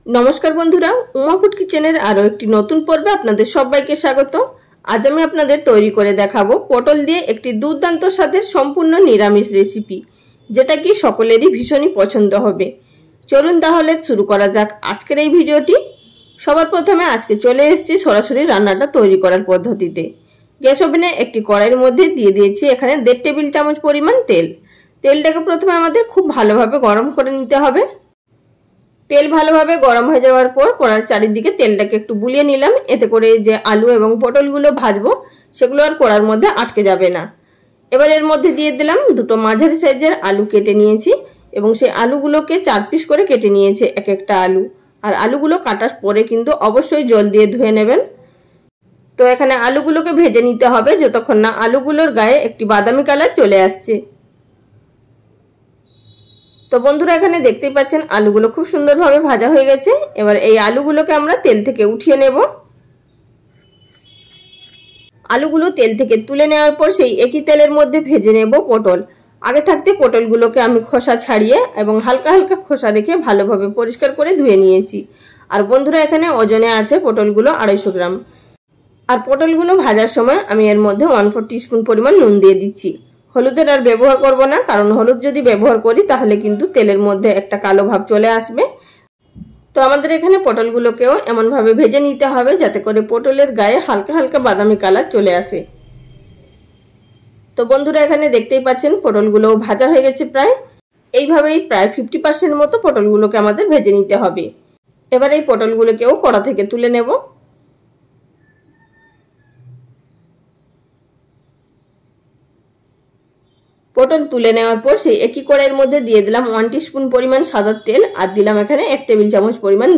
नमस्कार बंधुरा उमा फूड किचेनेर आरो एकटी नतून पर्वे आपनादेर सबाइके स्वागत। आज आमि आपनादेर तैरी करे देखाबो पटल दिये एकटी दुर्दान्त स्वादेर सम्पूर्ण निरामिष रेसिपि, जेटा कि सकलेरই भीषणই पछंद होबे। चलुन ताहले शुरू करा जाक आजकेर এই ভিডিওটি। সবার প্রথমে আজকে চলে এসেছি সরাসরি রান্নাটা তৈরি করার পদ্ধতিতে। গ্যাস ওভেনে একটি কড়াইয়ের মধ্যে দিয়ে দিয়েছি এখানে 1.5 টেবিল চামচ পরিমাণ তেল। তেলটাকে প্রথমে আমাদের খুব ভালোভাবে গরম করে নিতে হবে। তেল ভালোভাবে গরম হয়ে যাওয়ার পর কড়ার চারিদিকে তেলটাকে একটু বুলিয়ে নিলাম, এতে করে যে আলু এবং পটলগুলো ভাজবো সেগুলো আর কড়ার মধ্যে আটকে যাবে না। এবার এর মধ্যে দিয়ে দিলাম দুটো মাঝারি সাইজের আলু কেটে নিয়েছি এবং সেই আলুগুলোকে 4 পিস করে কেটে নিয়েছি এক একটা আলু। আর আলুগুলো কাটার পরে কিন্তু অবশ্যই জল দিয়ে ধুয়ে নেবেন। তো এখানে আলুগুলোকে ভেজে নিতে হবে যতক্ষণ না আলুগুলোর গায়ে একটি বাদামি কালার চলে আসছে। তো বন্ধুরা এখানে দেখতেই পাচ্ছেন আলুগুলো খুব সুন্দরভাবে ভাজা হয়ে গেছে। এবার এই আলুগুলোকে আমরা তেল থেকে উঠিয়ে নেব। আলুগুলো তেল থেকে তুলে নেওয়ার পর সেই একই তেলের মধ্যে ভেজে নেব পটল। আগে থাকতে পটলগুলোকে আমি খোসা ছাড়িয়ে এবং হালকা হালকা খোসা রেখে ভালোভাবে পরিষ্কার করে ধুয়ে নিয়েছি। আর বন্ধুরা এখানে ওজনে আছে পটলগুলো 250 গ্রাম। আর পটলগুলো ভাজার সময় আমি এর মধ্যে 1/4 টিস্পুন পরিমাণ নুন দিয়ে দিচ্ছি। হলুদের আর ব্যবহার করব না, কারণ হলুদ যদি ব্যবহার করি তাহলে কিন্তু তেলের মধ্যে একটা কালো ভাব চলে আসবে। তো আমাদের এখানে পটলগুলোকেও এমন ভাবে ভেজে নিতে হবে যাতে করে পটলের গায়ে হালকা হালকা বাদামি কালার চলে আসে। তো বন্ধুরা এখানে দেখতেই পাচ্ছেন পটলগুলো ভাজা হয়ে গেছে প্রায়। এইভাবেই প্রায় 50% মতো পটলগুলোকে আমাদের ভেজে নিতে হবে। এবার এই পটলগুলোকেও কড়া থেকে তুলে নেব। পটল তুলে নেওয়ার পর সেই একই কড়াইয়ের মধ্যে দিয়ে দিলাম 1 টিস্পুন পরিমাণ সাদা তেল আর দিলাম এখানে 1 টেবিল চামচ পরিমাণ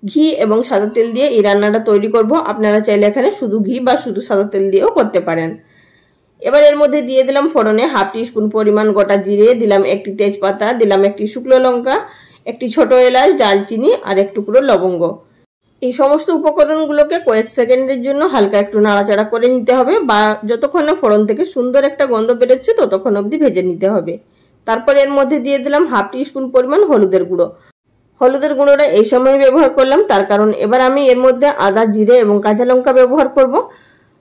ঘি এবং সাদা তেল দিয়ে এই রান্নাটা তৈরি করব। আপনারা চাইলে এখানে শুধু ঘি বা শুধু সাদা তেল দিয়েও করতে পারেন। এবার এর মধ্যে দিয়ে দিলাম ফোড়নে 1/2 টিস্পুন পরিমাণ গোটা জিরে, দিলাম একটি তেজপাতা, দিলাম একটি শুকনো লঙ্কা, একটি ছোট এলাচ, দারচিনি আর এক টুকরো লবঙ্গ। এই সমস্ত উপকরণগুলোকে কয়েক সেকেন্ডের জন্য হালকা একটু নাড়াচাড়া করে নিতে হবে বা যতক্ষণ না ফোড়ন থেকে সুন্দর একটা গন্ধ বেরোচ্ছে ততক্ষণ অবধি ভেজে নিতে হবে। তারপর এর মধ্যে দিয়ে দিলাম 1/2 টিস্পুন পরিমাণ হলুদের গুঁড়ো। হলুদের গুঁড়োটা এই সময় ব্যবহার করলাম তার কারণ এবার আমি এর মধ্যে আদা, জিরে এবং কাঁচা লঙ্কা ব্যবহার করব।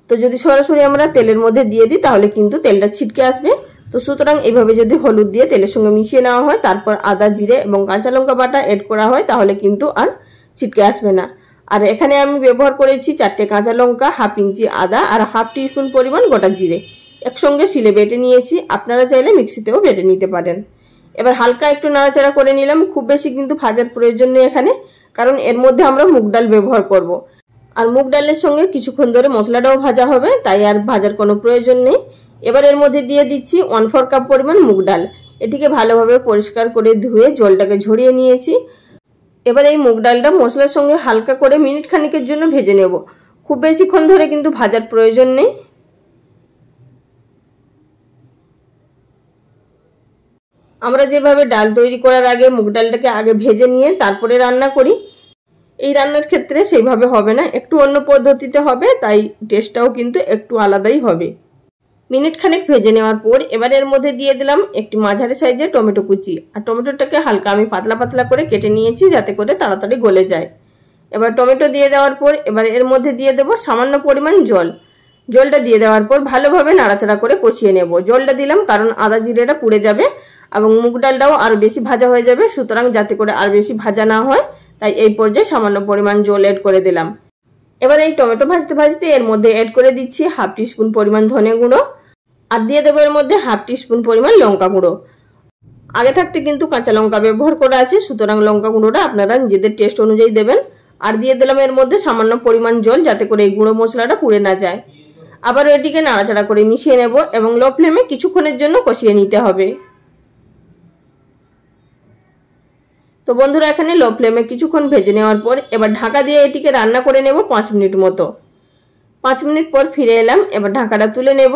তো যদি সরাসরি আমরা তেলের মধ্যে দিয়ে দিই তাহলে কিন্তু তেলটা ছিটকে আসবে। তো সুতরাং এইভাবে যদি হলুদ দিয়ে তেলের সঙ্গে মিশিয়ে নেওয়া হয়, তারপর আদা, জিরে এবং কাঁচা লঙ্কা বাটা এড করা হয় তাহলে কিন্তু আর ছিটকে আসবে না। আর এখানে আমি ব্যবহার করেছি 4টে কাঁচা লঙ্কা, 1/2 ইঞ্চি আদা আর 1/2 টিস্পুন পরিমাণ গোটা জিরে একসঙ্গে শিলে বেটে নিয়েছি। আপনারা চাইলে মিক্সিতেও বেটে নিতে পারেন। এবার হালকা একটু নাড়াচাড়া করে নিলাম। খুব বেশি কিন্তু ভাজার প্রয়োজন নেই এখানে, কারণ এর মধ্যে আমরা মুগ ডাল ব্যবহার করব। আর মুগ ডালের সঙ্গে কিছুক্ষণ ধরে মশলাটাও ভাজা হবে, তাই আর ভাজার কোনো প্রয়োজন নেই। এবার এর মধ্যে দিয়ে দিচ্ছি 1/4 কাপ পরিমাণ মুগ ডাল। এটিকে ভালোভাবে পরিষ্কার করে ধুয়ে জলটাকে ঝরিয়ে নিয়েছি। এবার এই মুগ ডালটা মশলার সঙ্গে হালকা করে মিনিট খানেকের জন্য ভেজে নেব। খুব বেশিক্ষণ ধরে কিন্তু ভাজার প্রয়োজন নেই। আমরা যেভাবে ডাল তৈরি করার আগে মুগ ডালটাকে আগে ভেজে নিয়ে তারপরে রান্না করি, এই রান্নার ক্ষেত্রে সেইভাবে হবে না, একটু অন্য পদ্ধতিতে হবে, তাই টেস্টটাও কিন্তু একটু আলাদাই হবে। মিনিট খানেক ভেজে নেওয়ার পর এবার এর মধ্যে দিয়ে দিলাম একটি মাঝারি সাইজের টমেটো কুচি। আর টমেটোটাকে হালকা আমি পাতলা পাতলা করে কেটে নিয়েছি যাতে করে তাড়াতাড়ি গলে যায়। এবার টমেটো দিয়ে দেওয়ার পর এবার এর মধ্যে দিয়ে দেব সামান্য পরিমাণ জল। জলটা দিয়ে দেওয়ার পর ভালোভাবে নাড়াচাড়া করে কষিয়ে নেব। জলটা দিলাম কারণ আদা জিরেটা পুড়ে যাবে এবং মুগ ডালটাও আরও বেশি ভাজা হয়ে যাবে, সুতরাং যাতে করে আর বেশি ভাজা না হয় তাই এই পর্যায়ে সামান্য পরিমাণ জল এড করে দিলাম। এবার এই টমেটো ভাজতে ভাজতে এর মধ্যে এড করে দিচ্ছি 1/2 টিস্পুন পরিমাণ ধনে গুঁড়ো আর দিয়ে দেবো এর মধ্যে 1/2 টিস্পুন পরিমাণ লঙ্কা গুঁড়ো। আগে থাকতে কিন্তু কাঁচা লঙ্কা ব্যবহার করা আছে, সুতরাং লঙ্কা গুঁড়োটা আপনারা নিজেদের টেস্ট অনুযায়ী দেবেন। আর দিয়ে দিলাম এর মধ্যে সামান্য পরিমাণ জল যাতে করে এই গুঁড়ো মশলাটা পুড়ে না যায়। আবার এটিকে নাড়াচাড়া করে মিশিয়ে নেব এবং লো ফ্লেমে কিছুক্ষণের জন্য কষিয়ে নিতে হবে। তো বন্ধুরা এখানে লো ফ্লেমে কিছুক্ষণ ভেজে নেওয়ার পর এবার ঢাকা দিয়ে এটিকে রান্না করে নেব 5 মিনিট মতো। 5 মিনিট পর ফিরে এলাম। এবার ঢাকাটা তুলে নেব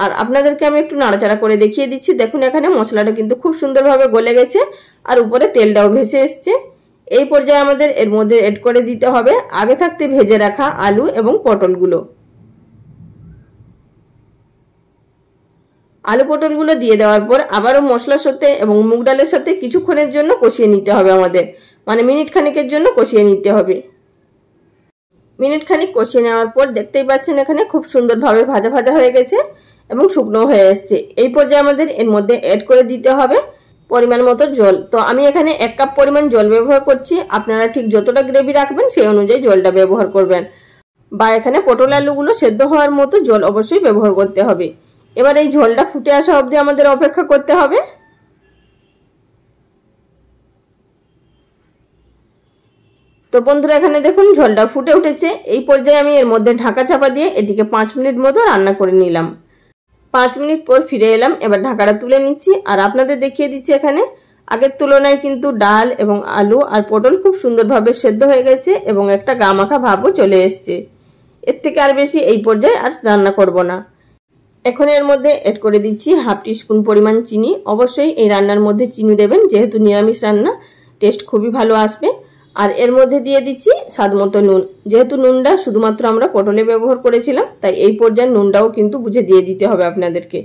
আর আপনাদেরকে আমি একটু নাড়াচাড়া করে দেখিয়ে দিচ্ছি। দেখুন এখানে মশলাটা কিন্তু খুব সুন্দরভাবে গলে গেছে আর উপরে তেলটাও ভেসে এসছে। এই পর্যায়ে আমাদের এর মধ্যে এড করে দিতে হবে আগে থাকতে ভেজে রাখা আলু এবং পটলগুলো। আলু পটলগুলো দিয়ে দেওয়ার পর আবারও মশলার সাথে এবং মুগ ডালের সাথে কিছুক্ষণের জন্য কষিয়ে নিতে হবে আমাদের, মানে মিনিট খানিকের জন্য কষিয়ে নিতে হবে। মিনিট খানিক কষিয়ে নেওয়ার পর দেখতেই পাচ্ছেন এখানে খুব সুন্দরভাবে ভাজা ভাজা হয়ে গেছে এবং শুকনো হয়ে এসছে। এই পর্যায়ে আমাদের এর মধ্যে অ্যাড করে দিতে হবে পরিমাণ মতো জল। তো আমি এখানে 1 কাপ পরিমাণ জল ব্যবহার করছি, আপনারা ঠিক যতটা গ্রেভি রাখবেন সেই অনুযায়ী জলটা ব্যবহার করবেন, বা এখানে পটল আলুগুলো সেদ্ধ হওয়ার মতো জল অবশ্যই ব্যবহার করতে হবে। এবার এই ঝোলটা ফুটে আসা অবধি আমাদের অপেক্ষা করতে হবে। তো বন্ধুরা এখানে দেখুন ঝোলটা ফুটে উঠেছে। এই পর্যায়ে আমি এর মধ্যে ঢাকা চাপা দিয়ে এটিকে 5 মিনিট মতো রান্না করে নিলাম। 5 মিনিট পর ফিরে এলাম, এবার ঢাকাটা তুলে নিচ্ছি আর আপনাদের দেখিয়ে দিচ্ছি এখানে আগের তুলনায় কিন্তু ডাল এবং আলু আর পটল খুব সুন্দরভাবে সেদ্ধ হয়ে গেছে এবং একটা গামাখা ভাবও চলে এসছে। এর থেকে আর বেশি এই পর্যায়ে আর রান্না করব না। এখন এর মধ্যে অ্যাড করে দিচ্ছি 1/2 টিস্পুন পরিমাণ চিনি। অবশ্যই এই রান্নার মধ্যে চিনি দেবেন, যেহেতু নিরামিষ রান্না, টেস্ট খুবই ভালো আসবে। আর এর মধ্যে দিয়ে দিচ্ছি স্বাদ মতো নুন। যেহেতু নুনটা শুধুমাত্র আমরা পটলে ব্যবহার করেছিলাম, তাই এই পর্যায়ে নুনটাও কিন্তু বুঝে দিয়ে দিতে হবে আপনাদেরকে।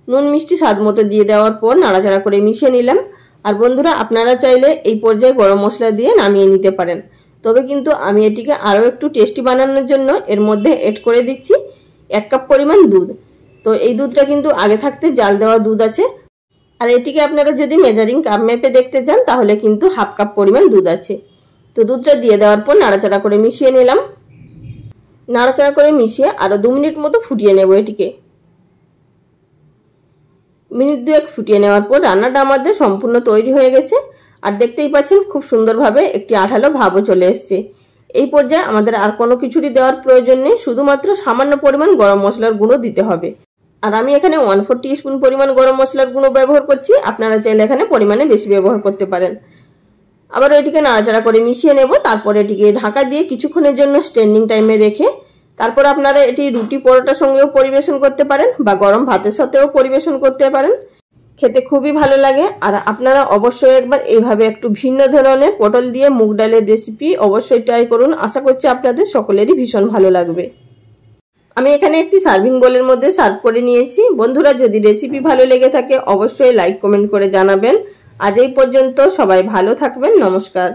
নুন মিষ্টি স্বাদ মতো দিয়ে দেওয়ার পর নাড়াচাড়া করে মিশিয়ে নিলাম। আর বন্ধুরা আপনারা চাইলে এই পর্যায়ে গরম মশলা দিয়ে নামিয়ে নিতে পারেন, তবে কিন্তু আমি এটিকে আরও একটু টেস্টি বানানোর জন্য এর মধ্যে অ্যাড করে দিচ্ছি 1 কাপ পরিমাণ দুধ। তো এই দুধটা কিন্তু আগে থাকতে জাল দেওয়া দুধ আছে, আর এটিকে আপনারা যদি মেজারিং কাপ মেপে দেখতে চান তাহলে কিন্তু 1/2 কাপ পরিমাণ দুধ আছে। তো দুধটা দিয়ে দেওয়ার পর নাড়াচাড়া করে মিশিয়ে নিলাম। নাড়াচাড়া করে মিশিয়ে আরও 2 মিনিট মতো ফুটিয়ে নেব এটিকে। মিনিট 2 ফুটিয়ে নেওয়ার পর রান্নাটা আমাদের সম্পূর্ণ তৈরি হয়ে গেছে। আর দেখতেই পাচ্ছেন খুব সুন্দরভাবে একটি আঠালো ভাবও চলে এসছে। এই পর্যায়ে আমাদের আর কোনো কিছুরই দেওয়ার প্রয়োজন নেই, শুধুমাত্র সামান্য পরিমাণ গরম মশলার গুঁড়ো দিতে হবে। আর আমি এখানে 1/4 টিস্পুন পরিমাণ গরম মশলার গুঁড়ো ব্যবহার করছি, আপনারা চাইলে এখানে পরিমাণে বেশি ব্যবহার করতে পারেন। আবার এটিকে নাড়াচাড়া করে মিশিয়ে নেব। তারপর এটিকে ঢাকা দিয়ে কিছুক্ষণের জন্য স্ট্যান্ডিং টাইমে রেখে তারপর আপনারা এটি রুটি পরোটার সঙ্গেও পরিবেশন করতে পারেন বা গরম ভাতের সাথেও পরিবেশন করতে পারেন, খেতে খুবই ভালো লাগে। আর আপনারা অবশ্যই একবার এইভাবে একটু ভিন্ন ধরনের পটল দিয়ে মুগ ডালের রেসিপি অবশ্যই ট্রাই করুন, আশা করছি আপনাদের সকলেরই ভীষণ ভালো লাগবে। আমি এখানে একটি সার্ভিং বোলের মধ্যে সার্ভ করে নিয়েছি। বন্ধুরা যদি রেসিপি ভালো লেগে থাকে অবশ্যই লাইক কমেন্ট করে জানাবেন। আজ এই পর্যন্ত, সবাই ভালো থাকবেন, নমস্কার।